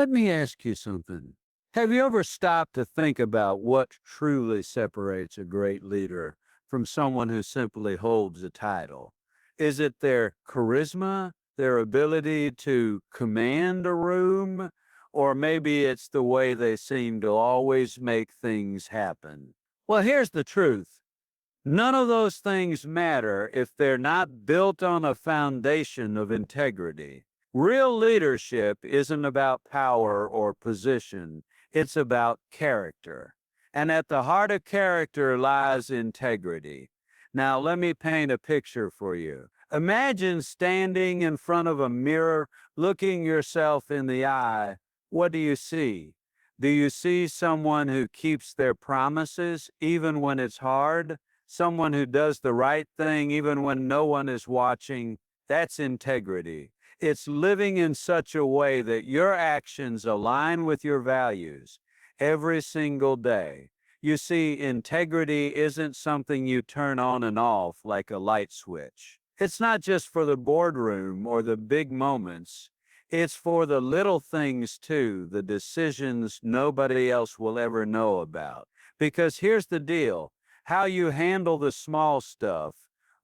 Let me ask you something. Have you ever stopped to think about what truly separates a great leader from someone who simply holds a title? Is it their charisma, their ability to command a room, or maybe it's the way they seem to always make things happen? Well, here's the truth. None of those things matter if they're not built on a foundation of integrity. Real leadership isn't about power or position, it's about character. And at the heart of character lies integrity. Now, let me paint a picture for you. Imagine standing in front of a mirror, looking yourself in the eye. What do you see? Do you see someone who keeps their promises even when it's hard? Someone who does the right thing even when no one is watching? That's integrity. It's living in such a way that your actions align with your values every single day. You see, integrity isn't something you turn on and off like a light switch. It's not just for the boardroom or the big moments. It's for the little things too, the decisions nobody else will ever know about. Because here's the deal. How you handle the small stuff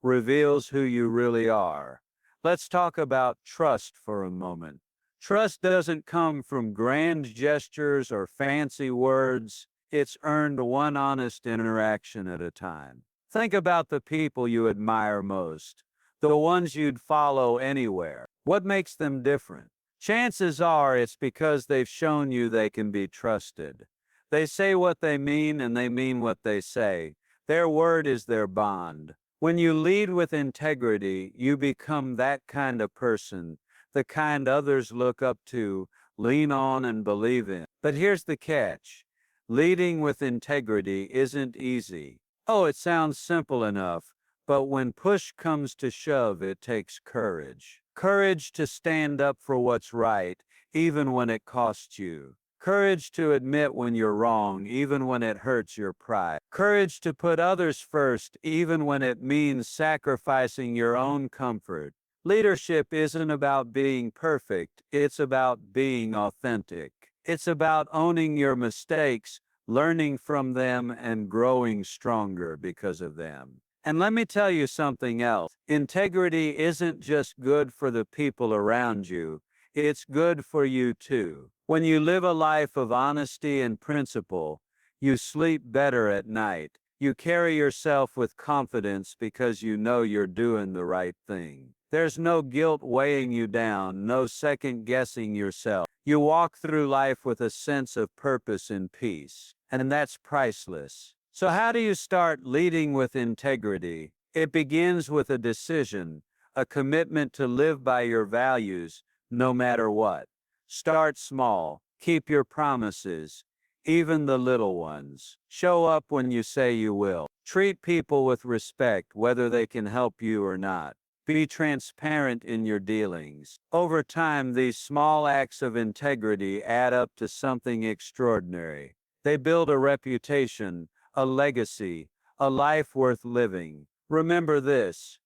reveals who you really are. Let's talk about trust for a moment. Trust doesn't come from grand gestures or fancy words. It's earned one honest interaction at a time. Think about the people you admire most, the ones you'd follow anywhere. What makes them different? Chances are it's because they've shown you they can be trusted. They say what they mean and they mean what they say. Their word is their bond. When you lead with integrity, you become that kind of person, the kind others look up to, lean on, and believe in. But here's the catch. Leading with integrity isn't easy. Oh, it sounds simple enough, but when push comes to shove, it takes courage. Courage to stand up for what's right, even when it costs you. Courage to admit when you're wrong, even when it hurts your pride. Courage to put others first, even when it means sacrificing your own comfort. Leadership isn't about being perfect, it's about being authentic. It's about owning your mistakes, learning from them, and growing stronger because of them. And let me tell you something else. Integrity isn't just good for the people around you, it's good for you too. When you live a life of honesty and principle, you sleep better at night. You carry yourself with confidence because you know you're doing the right thing. There's no guilt weighing you down, no second guessing yourself. You walk through life with a sense of purpose and peace, and that's priceless. So how do you start leading with integrity? It begins with a decision, a commitment to live by your values, no matter what. Start small. Keep your promises, even the little ones. Show up when you say you will. Treat people with respect, whether they can help you or not. Be transparent in your dealings. Over time, these small acts of integrity add up to something extraordinary. They build a reputation, a legacy, a life worth living. Remember this.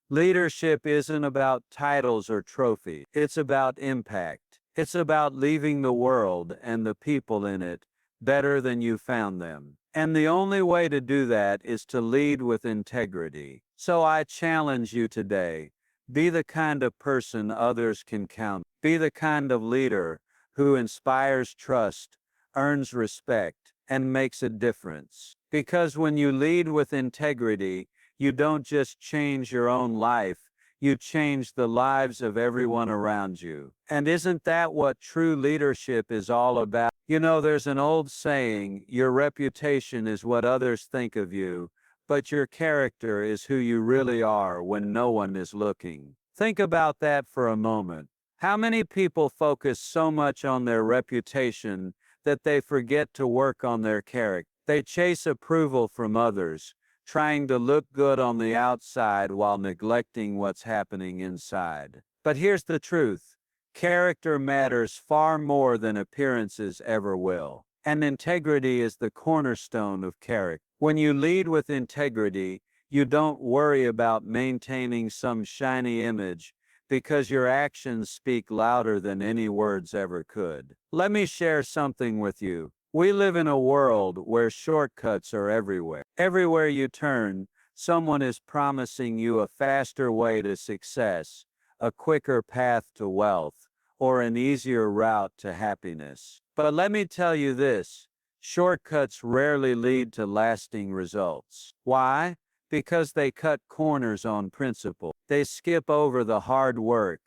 Leadership isn't about titles or trophies. It's about impact. It's about leaving the world and the people in it better than you found them. And the only way to do that is to lead with integrity. So I challenge you today, be the kind of person others can count. Be the kind of leader who inspires trust, earns respect, and makes a difference. Because when you lead with integrity, you don't just change your own life, you change the lives of everyone around you. And isn't that what true leadership is all about? You know, there's an old saying, your reputation is what others think of you, but your character is who you really are when no one is looking. Think about that for a moment. How many people focus so much on their reputation that they forget to work on their character? They chase approval from others, trying to look good on the outside while neglecting what's happening inside. But here's the truth. Character matters far more than appearances ever will. And integrity is the cornerstone of character. When you lead with integrity, you don't worry about maintaining some shiny image because your actions speak louder than any words ever could. Let me share something with you. We live in a world where shortcuts are everywhere. Everywhere you turn, someone is promising you a faster way to success, a quicker path to wealth, or an easier route to happiness. But let me tell you this, shortcuts rarely lead to lasting results. Why? Because they cut corners on principle. They skip over the hard work,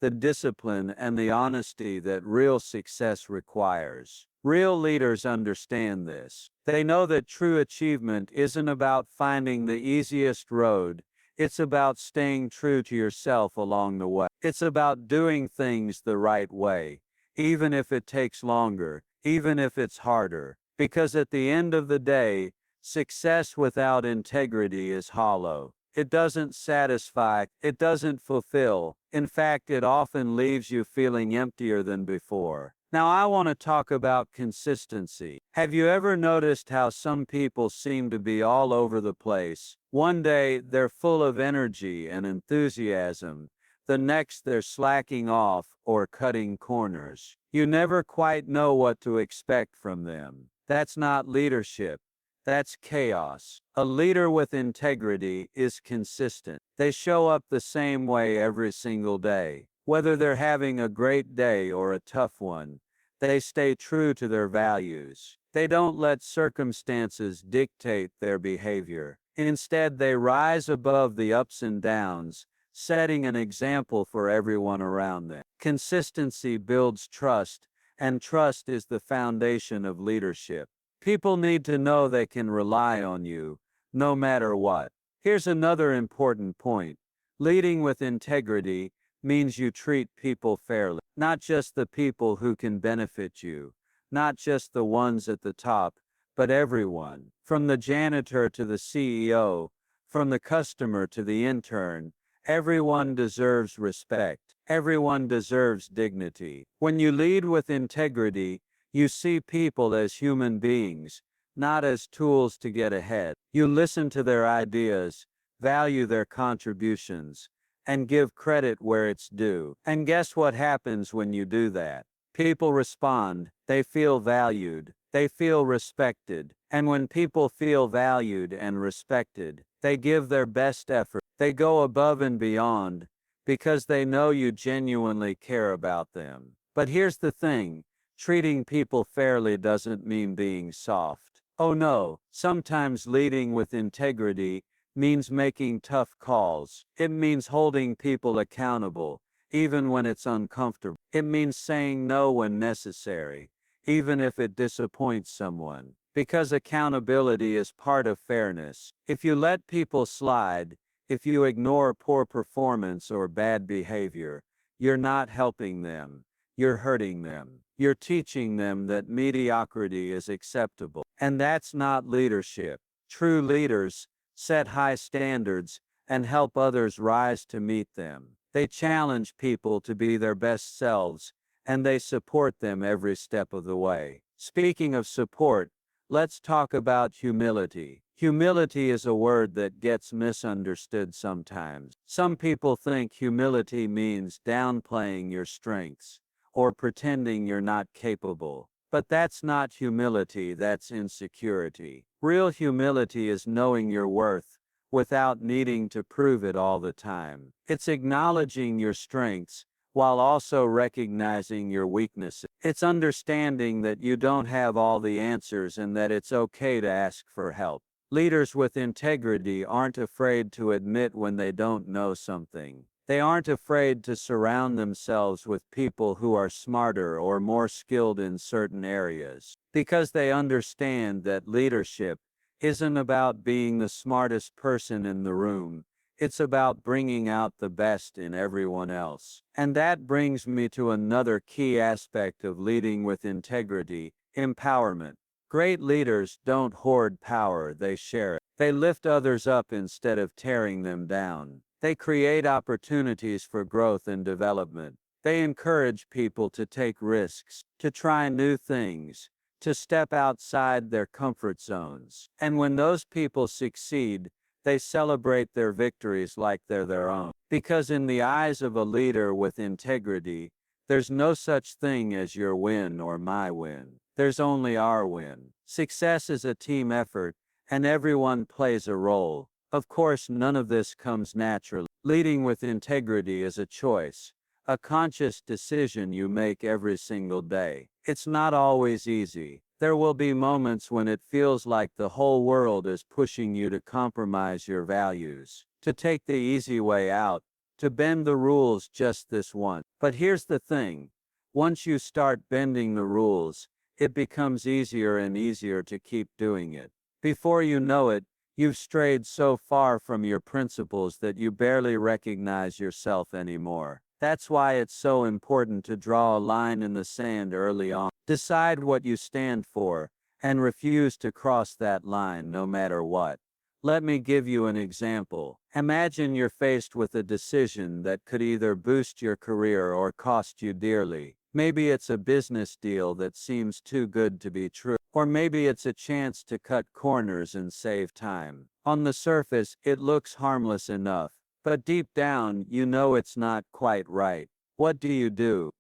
the discipline, and the honesty that real success requires. Real leaders understand this. They know that true achievement isn't about finding the easiest road. It's about staying true to yourself along the way. It's about doing things the right way, even if it takes longer, even if it's harder. Because at the end of the day, success without integrity is hollow. It doesn't satisfy, it doesn't fulfill. In fact, it often leaves you feeling emptier than before. Now, I want to talk about consistency. Have you ever noticed how some people seem to be all over the place? One day, they're full of energy and enthusiasm. The next, they're slacking off or cutting corners. You never quite know what to expect from them. That's not leadership. That's chaos. A leader with integrity is consistent. They show up the same way every single day. Whether they're having a great day or a tough one, they stay true to their values. They don't let circumstances dictate their behavior. Instead, they rise above the ups and downs, setting an example for everyone around them. Consistency builds trust, and trust is the foundation of leadership. People need to know they can rely on you, no matter what. Here's another important point. Leading with integrity means you treat people fairly, not just the people who can benefit you, not just the ones at the top, but everyone, from the janitor to the CEO, from the customer to the intern. Everyone deserves respect. Everyone deserves dignity. When you lead with integrity, you see people as human beings, not as tools to get ahead. You listen to their ideas, value their contributions, and give credit where it's due. And guess what happens when you do that? People respond, they feel valued, they feel respected. And when people feel valued and respected, they give their best effort. They go above and beyond because they know you genuinely care about them. But here's the thing. Treating people fairly doesn't mean being soft. Oh no, sometimes leading with integrity means making tough calls. It means holding people accountable, even when it's uncomfortable. It means saying no when necessary, even if it disappoints someone. Because accountability is part of fairness. If you let people slide, if you ignore poor performance or bad behavior, you're not helping them. You're hurting them. You're teaching them that mediocrity is acceptable. And that's not leadership. True leaders set high standards and help others rise to meet them. They challenge people to be their best selves, and they support them every step of the way. Speaking of support, let's talk about humility. Humility is a word that gets misunderstood sometimes. Some people think humility means downplaying your strengths or pretending you're not capable. But that's not humility, that's insecurity. Real humility is knowing your worth without needing to prove it all the time. It's acknowledging your strengths while also recognizing your weaknesses. It's understanding that you don't have all the answers and that it's okay to ask for help. Leaders with integrity aren't afraid to admit when they don't know something. They aren't afraid to surround themselves with people who are smarter or more skilled in certain areas, because they understand that leadership isn't about being the smartest person in the room. It's about bringing out the best in everyone else. And that brings me to another key aspect of leading with integrity: empowerment. Great leaders don't hoard power, they share it. They lift others up instead of tearing them down. They create opportunities for growth and development. They encourage people to take risks, to try new things, to step outside their comfort zones. And when those people succeed, They celebrate their victories like they're their own. Because in the eyes of a leader with integrity, there's no such thing as your win or my win. There's only our win. Success is a team effort, and everyone plays a role. Of course, none of this comes naturally. Leading with integrity is a choice, a conscious decision you make every single day. It's not always easy. There will be moments when it feels like the whole world is pushing you to compromise your values, to take the easy way out, to bend the rules just this once. But here's the thing. Once you start bending the rules, it becomes easier and easier to keep doing it. Before you know it, you've strayed so far from your principles that you barely recognize yourself anymore. That's why it's so important to draw a line in the sand early on. Decide what you stand for, and refuse to cross that line no matter what. Let me give you an example. Imagine you're faced with a decision that could either boost your career or cost you dearly. Maybe it's a business deal that seems too good to be true. Or maybe it's a chance to cut corners and save time. On the surface, it looks harmless enough, but deep down, you know it's not quite right. What do?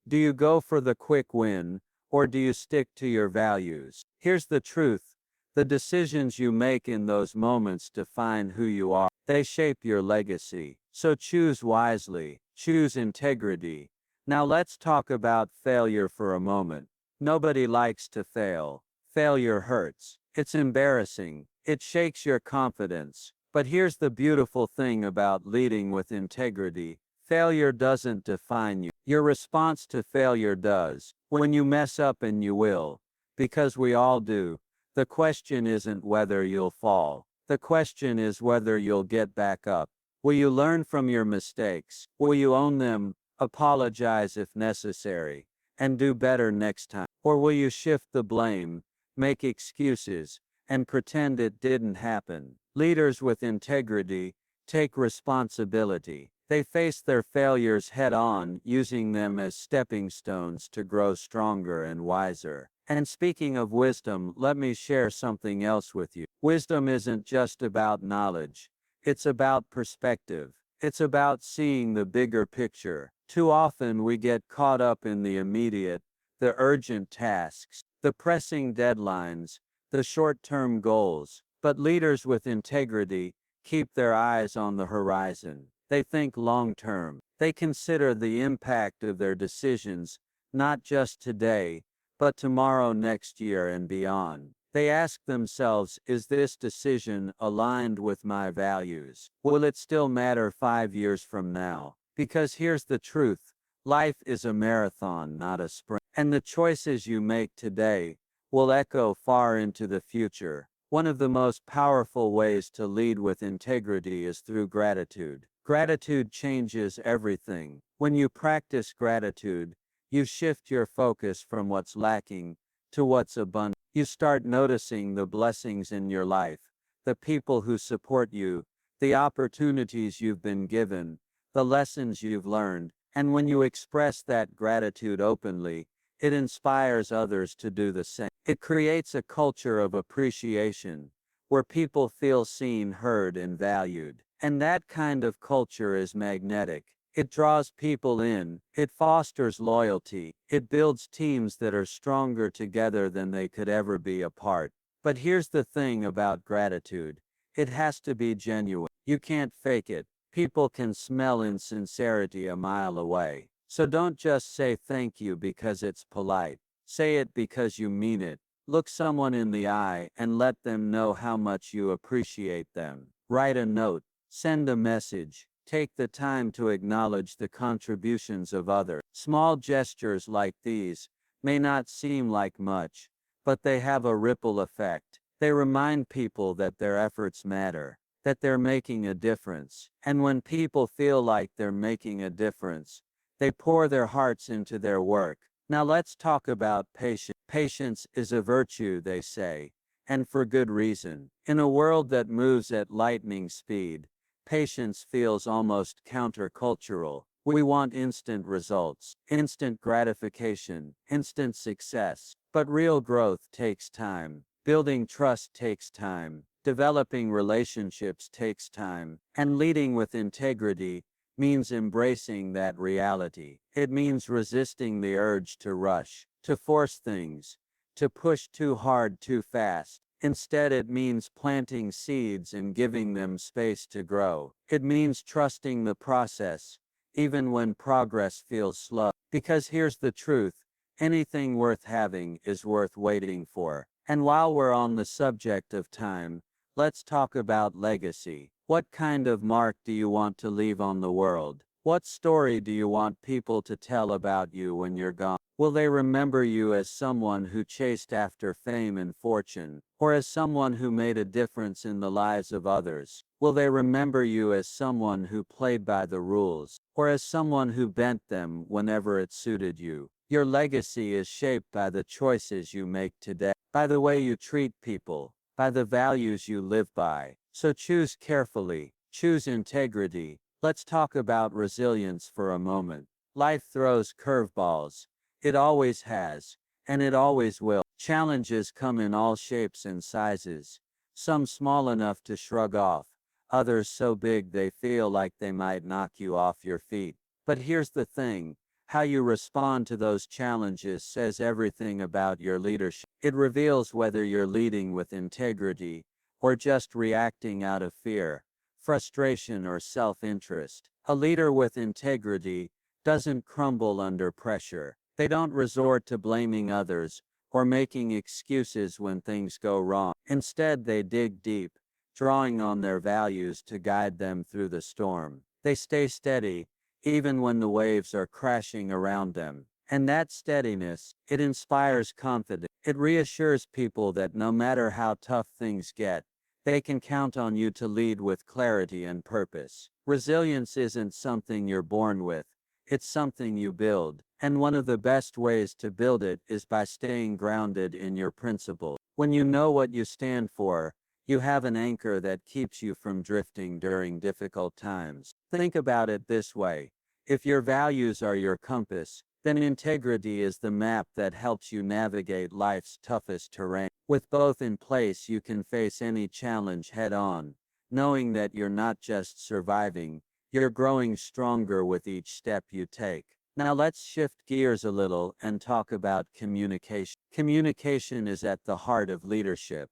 Do you go for the quick win, or do you stick to your values? Here's the truth. The decisions you make in those moments define who you are. They shape your legacy. So choose wisely. Choose integrity. Now let's talk about failure for a moment. Nobody likes to fail. Failure hurts. It's embarrassing. It shakes your confidence. But here's the beautiful thing about leading with integrity. Failure doesn't define you. Your response to failure does. When you mess up, and you will, because we all do, the question isn't whether you'll fall. The question is whether you'll get back up. Will you learn from your mistakes? Will you own them, apologize if necessary, and do better next time? Or will you shift the blame, make excuses, and pretend it didn't happen? Leaders with integrity take responsibility. They face their failures head on, using them as stepping stones to grow stronger and wiser. And speaking of wisdom, let me share something else with you. Wisdom isn't just about knowledge. It's about perspective. It's about seeing the bigger picture. Too often we get caught up in the immediate, the urgent tasks, the pressing deadlines, the short-term goals. But leaders with integrity keep their eyes on the horizon. They think long-term. They consider the impact of their decisions, not just today, but tomorrow, next year, and beyond. They ask themselves, is this decision aligned with my values? Will it still matter 5 years from now? Because here's the truth. Life is a marathon, not a sprint. And the choices you make today will echo far into the future. One of the most powerful ways to lead with integrity is through gratitude. Gratitude changes everything. When you practice gratitude, you shift your focus from what's lacking to what's abundant. You start noticing the blessings in your life, the people who support you, the opportunities you've been given, the lessons you've learned. And when you express that gratitude openly, it inspires others to do the same. It creates a culture of appreciation, where people feel seen, heard, and valued. And that kind of culture is magnetic. It draws people in, it fosters loyalty, it builds teams that are stronger together than they could ever be apart. But here's the thing about gratitude. It has to be genuine. You can't fake it. People can smell insincerity a mile away. So don't just say thank you because it's polite. Say it because you mean it. Look someone in the eye and let them know how much you appreciate them. Write a note. Send a message. Take the time to acknowledge the contributions of others. Small gestures like these may not seem like much, but they have a ripple effect. They remind people that their efforts matter, that they're making a difference. And when people feel like they're making a difference, they pour their hearts into their work. Now let's talk about patience. Patience is a virtue, they say, and for good reason. In a world that moves at lightning speed, patience feels almost countercultural. We want instant results, instant gratification, instant success. But real growth takes time. Building trust takes time. Developing relationships takes time, and leading with integrity means embracing that reality. It means resisting the urge to rush, to force things, to push too hard too fast. Instead, it means planting seeds and giving them space to grow. It means trusting the process, even when progress feels slow. Because here's the truth, anything worth having is worth waiting for. And while we're on the subject of time, let's talk about legacy. What kind of mark do you want to leave on the world? What story do you want people to tell about you when you're gone? Will they remember you as someone who chased after fame and fortune, or as someone who made a difference in the lives of others? Will they remember you as someone who played by the rules, or as someone who bent them whenever it suited you? Your legacy is shaped by the choices you make today, by the way you treat people, by the values you live by. So choose carefully, choose integrity. Let's talk about resilience for a moment. Life throws curveballs. It always has, and it always will. Challenges come in all shapes and sizes, some small enough to shrug off, others so big they feel like they might knock you off your feet. But here's the thing, how you respond to those challenges says everything about your leadership. It reveals whether you're leading with integrity or just reacting out of fear, frustration, or self-interest. A leader with integrity doesn't crumble under pressure. They don't resort to blaming others or making excuses when things go wrong. Instead, they dig deep, drawing on their values to guide them through the storm. They stay steady, even when the waves are crashing around them. And that steadiness, it inspires confidence. It reassures people that no matter how tough things get, they can count on you to lead with clarity and purpose. Resilience isn't something you're born with, it's something you build. And one of the best ways to build it is by staying grounded in your principles. When you know what you stand for, you have an anchor that keeps you from drifting during difficult times. Think about it this way. If your values are your compass, then integrity is the map that helps you navigate life's toughest terrain. With both in place, you can face any challenge head on, knowing that you're not just surviving, you're growing stronger with each step you take. Now let's shift gears a little and talk about communication. Communication is at the heart of leadership,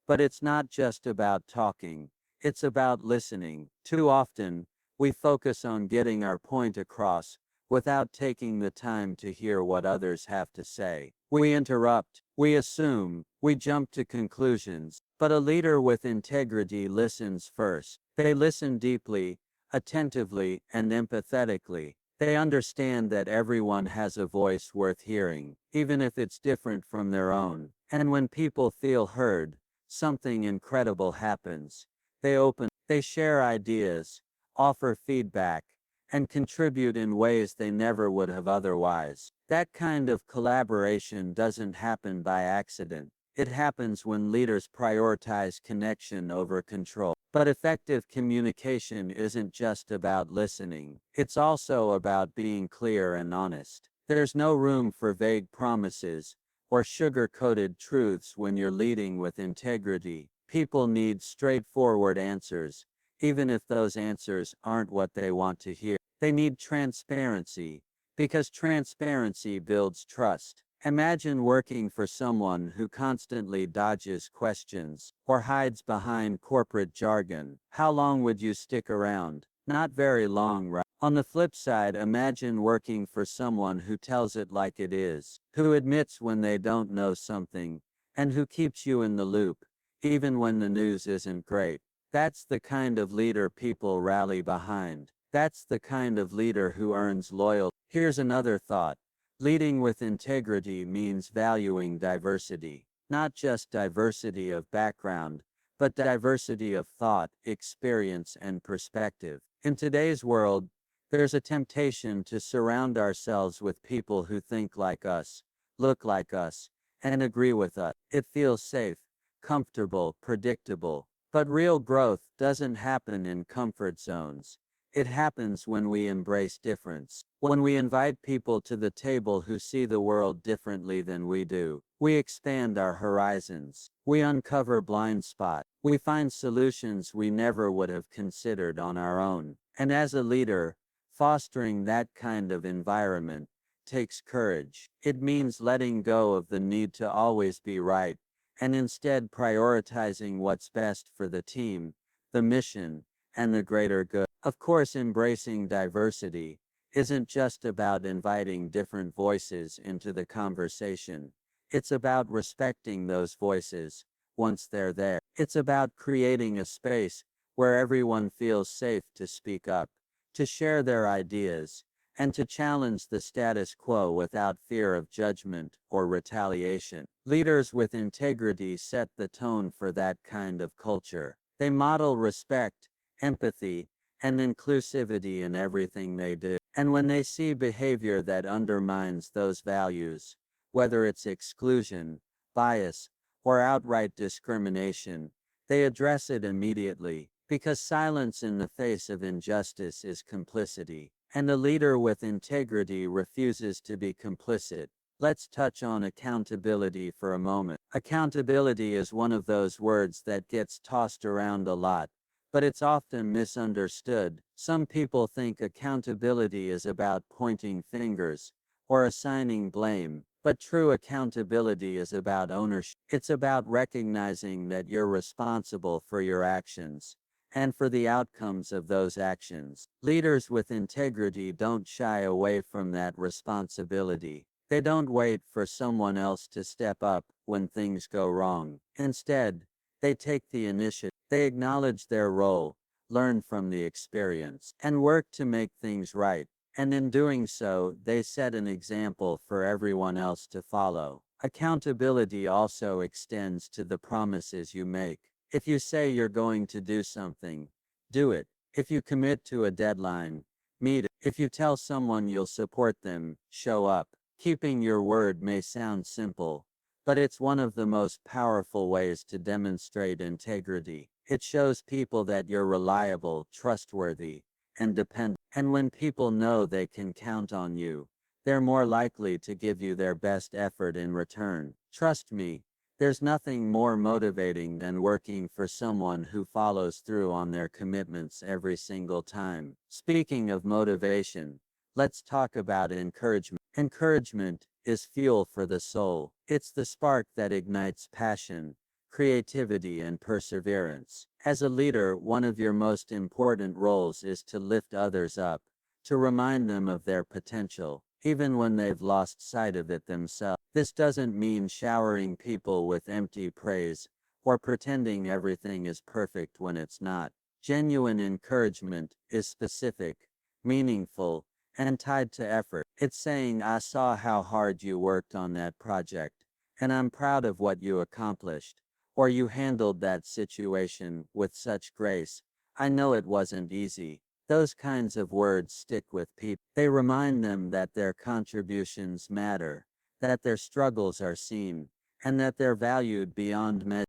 but it's not just about talking, it's about listening. Too often, we focus on getting our point across without taking the time to hear what others have to say. We interrupt, we assume, we jump to conclusions, but a leader with integrity listens first. They listen deeply, attentively, and empathetically. They understand that everyone has a voice worth hearing, even if it's different from their own. And when people feel heard, something incredible happens. They share ideas, offer feedback, and contribute in ways they never would have otherwise. That kind of collaboration doesn't happen by accident. It happens when leaders prioritize connection over control. But effective communication isn't just about listening. It's also about being clear and honest. There's no room for vague promises or sugar-coated truths when you're leading with integrity. People need straightforward answers, even if those answers aren't what they want to hear. They need transparency, because transparency builds trust. Imagine working for someone who constantly dodges questions or hides behind corporate jargon. How long would you stick around? Not very long, right? On the flip side, imagine working for someone who tells it like it is, who admits when they don't know something, and who keeps you in the loop, even when the news isn't great. That's the kind of leader people rally behind. That's the kind of leader who earns loyalty. Here's another thought. Leading with integrity means valuing diversity, not just diversity of background, but diversity of thought, experience, and perspective. In today's world, there's a temptation to surround ourselves with people who think like us, look like us, and agree with us. It feels safe, comfortable, predictable. But real growth doesn't happen in comfort zones. It happens when we embrace difference, when we invite people to the table who see the world differently than we do, We expand our horizons. We uncover blind spots. We find solutions we never would have considered on our own. And as a leader, fostering that kind of environment takes courage. It means letting go of the need to always be right, and instead prioritizing what's best for the team, the mission, and the greater good. Of course, embracing diversity isn't just about inviting different voices into the conversation. It's about respecting those voices once they're there. It's about creating a space where everyone feels safe to speak up, to share their ideas, and to challenge the status quo without fear of judgment or retaliation. Leaders with integrity set the tone for that kind of culture. They model respect, empathy, and inclusivity in everything they do. And when they see behavior that undermines those values, whether it's exclusion, bias, or outright discrimination, they address it immediately, because silence in the face of injustice is complicity, and a leader with integrity refuses to be complicit. Let's touch on accountability for a moment. Accountability is one of those words that gets tossed around a lot, but it's often misunderstood. Some people think accountability is about pointing fingers or assigning blame, but true accountability is about ownership. It's about recognizing that you're responsible for your actions and for the outcomes of those actions. Leaders with integrity don't shy away from that responsibility. They don't wait for someone else to step up when things go wrong. Instead, they take the initiative. They acknowledge their role, learn from the experience, and work to make things right. And in doing so, they set an example for everyone else to follow. Accountability also extends to the promises you make. If you say you're going to do something, do it. If you commit to a deadline, meet it. If you tell someone you'll support them, show up. Keeping your word may sound simple, but it's one of the most powerful ways to demonstrate integrity. It shows people that you're reliable, trustworthy, and dependable. And when people know they can count on you, they're more likely to give you their best effort in return. Trust me, there's nothing more motivating than working for someone who follows through on their commitments every single time. Speaking of motivation, let's talk about encouragement. Encouragement is fuel for the soul. It's the spark that ignites passion, creativity, and perseverance. As a leader, one of your most important roles is to lift others up, to remind them of their potential, even when they've lost sight of it themselves. This doesn't mean showering people with empty praise or pretending everything is perfect when it's not. Genuine encouragement is specific, meaningful, and tied to effort. It's saying, "I saw how hard you worked on that project, and I'm proud of what you accomplished," or "You handled that situation with such grace. I know it wasn't easy." Those kinds of words stick with people. They remind them that their contributions matter, that their struggles are seen, and that they're valued beyond measure.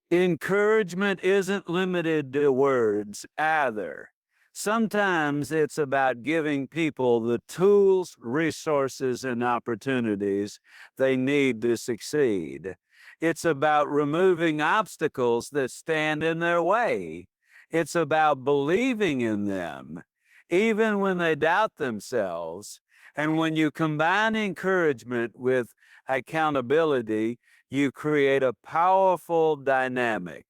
Encouragement isn't limited to words either. Sometimes it's about giving people the tools, resources, and opportunities they need to succeed. It's about removing obstacles that stand in their way. It's about believing in them, even when they doubt themselves. And when you combine encouragement with accountability, you create a powerful dynamic.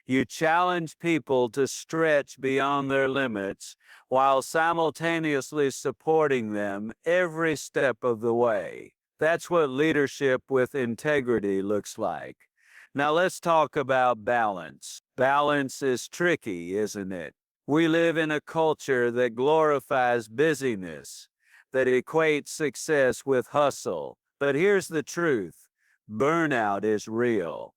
You challenge people to stretch beyond their limits while simultaneously supporting them every step of the way. That's what leadership with integrity looks like. Now let's talk about balance. Balance is tricky, isn't it? We live in a culture that glorifies busyness, that equates success with hustle. But here's the truth: burnout is real.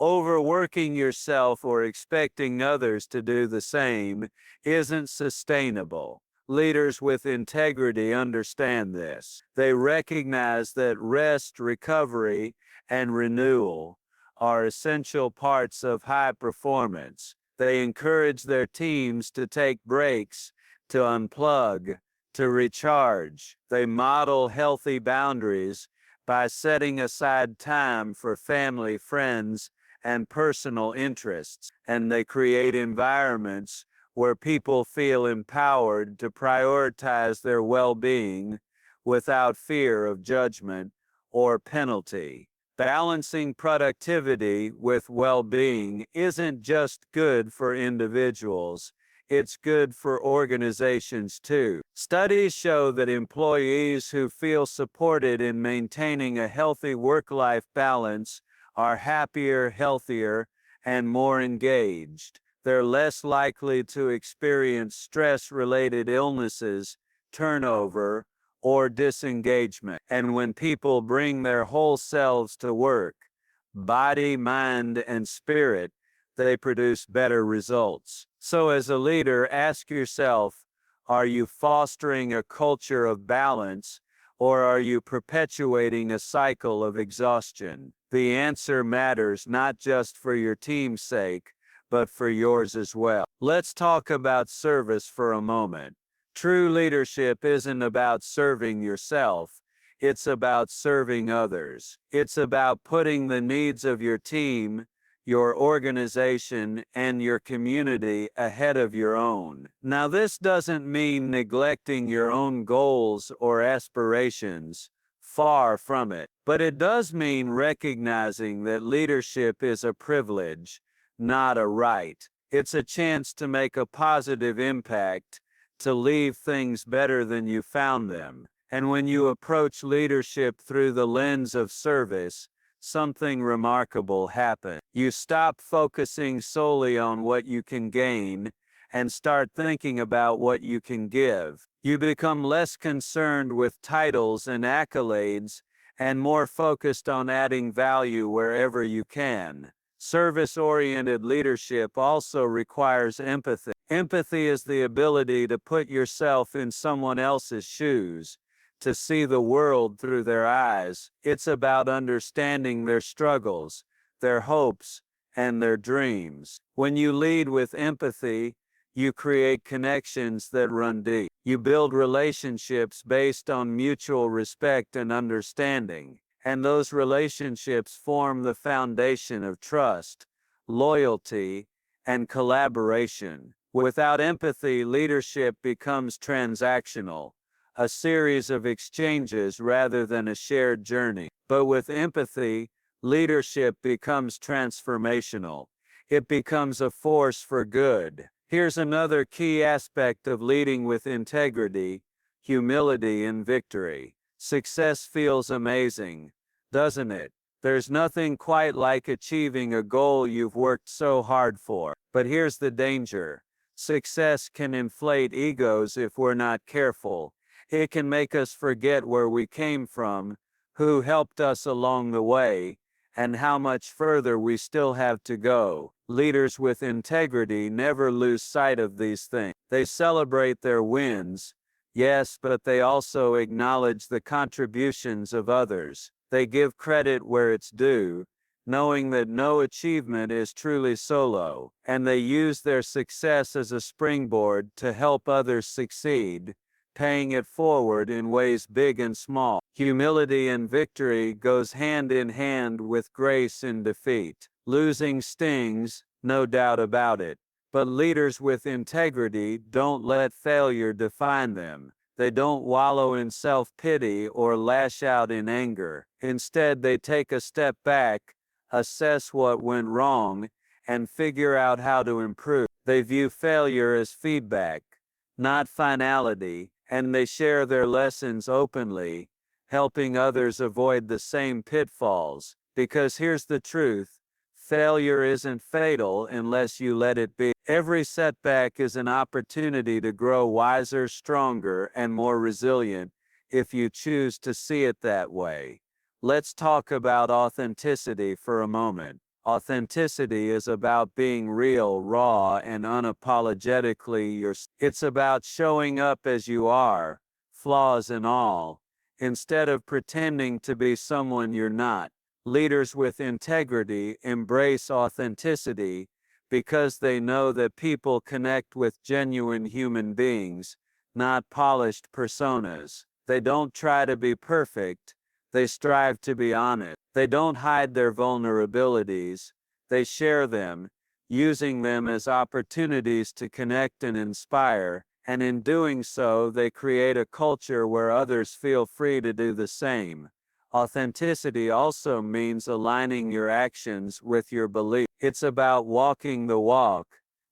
Overworking yourself or expecting others to do the same isn't sustainable. Leaders with integrity understand this. They recognize that rest, recovery, and renewal are essential parts of high performance. They encourage their teams to take breaks, to unplug, to recharge. They model healthy boundaries by setting aside time for family, friends, and personal interests. And they create environments where people feel empowered to prioritize their well-being without fear of judgment or penalty. Balancing productivity with well-being isn't just good for individuals, it's good for organizations too. Studies show that employees who feel supported in maintaining a healthy work-life balance are happier, healthier, and more engaged. They're less likely to experience stress-related illnesses, turnover, or disengagement. And when people bring their whole selves to work, body, mind, and spirit, they produce better results. So as a leader, ask yourself, are you fostering a culture of balance, or are you perpetuating a cycle of exhaustion? The answer matters not just for your team's sake, but for yours as well. Let's talk about service for a moment. True leadership isn't about serving yourself. It's about serving others. It's about putting the needs of your team, your organization, and your community ahead of your own. Now, this doesn't mean neglecting your own goals or aspirations. Far from it. But it does mean recognizing that leadership is a privilege, not a right. It's a chance to make a positive impact, to leave things better than you found them. And when you approach leadership through the lens of service, something remarkable happens. You stop focusing solely on what you can gain and start thinking about what you can give. You become less concerned with titles and accolades and more focused on adding value wherever you can. Service-oriented leadership also requires empathy. Empathy is the ability to put yourself in someone else's shoes, to see the world through their eyes. It's about understanding their struggles, their hopes, and their dreams. When you lead with empathy, you create connections that run deep. You build relationships based on mutual respect and understanding, and those relationships form the foundation of trust, loyalty, and collaboration. Without empathy, leadership becomes transactional, a series of exchanges rather than a shared journey. But with empathy, leadership becomes transformational. It becomes a force for good. Here's another key aspect of leading with integrity: humility in victory. Success feels amazing, doesn't it? There's nothing quite like achieving a goal you've worked so hard for. But here's the danger. Success can inflate egos if we're not careful. It can make us forget where we came from, who helped us along the way, and how much further we still have to go. Leaders with integrity never lose sight of these things. They celebrate their wins, yes, but they also acknowledge the contributions of others. They give credit where it's due, knowing that no achievement is truly solo, and they use their success as a springboard to help others succeed, paying it forward in ways big and small. Humility in victory goes hand in hand with grace in defeat. Losing stings, no doubt about it, but leaders with integrity don't let failure define them. They don't wallow in self-pity or lash out in anger. Instead, they take a step back, assess what went wrong, and figure out how to improve. They view failure as feedback, not finality, and they share their lessons openly, helping others avoid the same pitfalls. Because here's the truth: failure isn't fatal unless you let it be. Every setback is an opportunity to grow wiser, stronger, and more resilient, if you choose to see it that way. Let's talk about authenticity for a moment. Authenticity is about being real, raw, and unapologetically yourself. It's about showing up as you are, flaws and all, instead of pretending to be someone you're not. Leaders with integrity embrace authenticity because they know that people connect with genuine human beings, not polished personas. They don't try to be perfect, They strive to be honest. They don't hide their vulnerabilities. They share them, using them as opportunities to connect and inspire, and in doing so, they create a culture where others feel free to do the same. Authenticity also means aligning your actions with your beliefs. It's about walking the walk,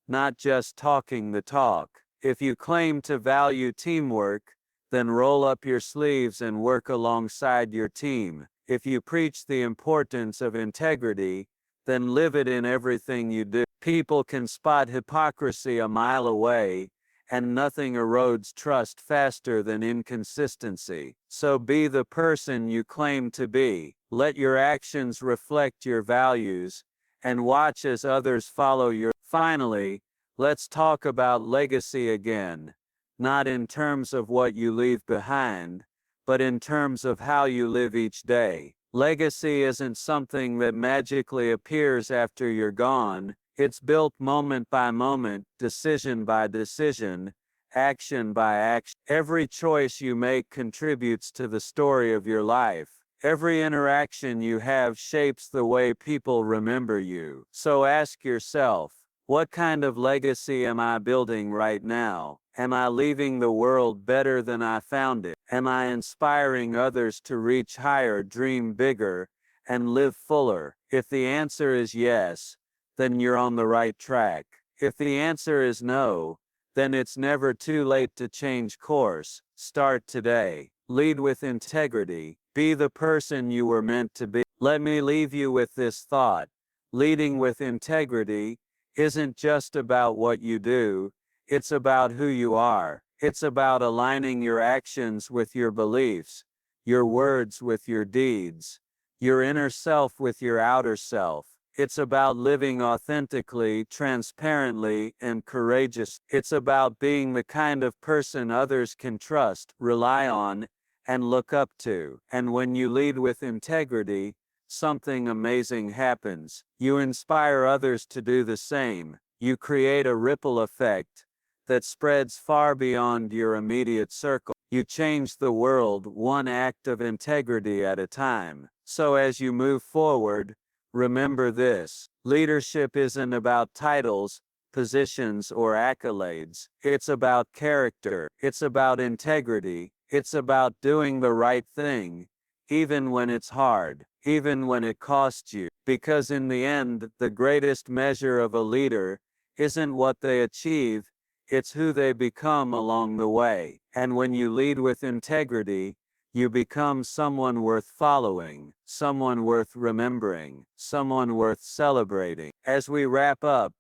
not just talking the talk. If you claim to value teamwork, then roll up your sleeves and work alongside your team. If you preach the importance of integrity, then live it in everything you do. People can spot hypocrisy a mile away, and nothing erodes trust faster than inconsistency. So be the person you claim to be. Let your actions reflect your values, and watch as others follow your. Finally, let's talk about legacy again. Not in terms of what you leave behind, but in terms of how you live each day. Legacy isn't something that magically appears after you're gone. It's built moment by moment, decision by decision, action by action. Every choice you make contributes to the story of your life. Every interaction you have shapes the way people remember you. So ask yourself, what kind of legacy am I building right now? Am I leaving the world better than I found it? Am I inspiring others to reach higher, dream bigger, and live fuller? If the answer is yes, then you're on the right track. If the answer is no, then it's never too late to change course. Start today. Lead with integrity. Be the person you were meant to be. Let me leave you with this thought. Leading with integrity isn't just about what you do, it's about who you are. It's about aligning your actions with your beliefs, your words with your deeds, your inner self with your outer self. It's about living authentically, transparently, and courageously. It's about being the kind of person others can trust, rely on, and look up to. And when you lead with integrity, something amazing happens. You inspire others to do the same. You create a ripple effect that spreads far beyond your immediate circle. You change the world one act of integrity at a time. So as you move forward, remember this: leadership isn't about titles, positions, or accolades. It's about character. It's about integrity. It's about doing the right thing, even when it's hard, even when it costs you. Because in the end, the greatest measure of a leader isn't what they achieve, it's who they become along the way. And when you lead with integrity, you become someone worth following, someone worth remembering, someone worth celebrating. As we wrap up,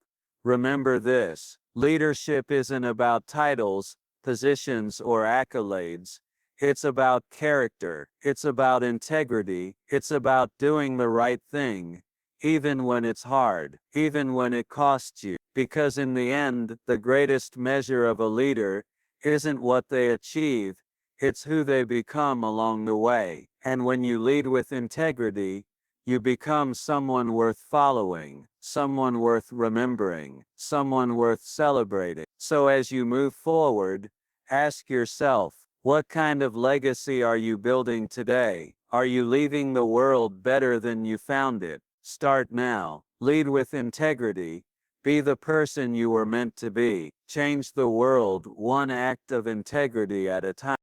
remember this: leadership isn't about titles, positions, or accolades. It's about character. It's about integrity. It's about doing the right thing, even when it's hard, even when it costs you. Because in the end, the greatest measure of a leader isn't what they achieve, it's who they become along the way. And when you lead with integrity, you become someone worth following, someone worth remembering, someone worth celebrating. So as you move forward, ask yourself, what kind of legacy are you building today? Are you leaving the world better than you found it? Start now. Lead with integrity. Be the person you were meant to be. Change the world one act of integrity at a time.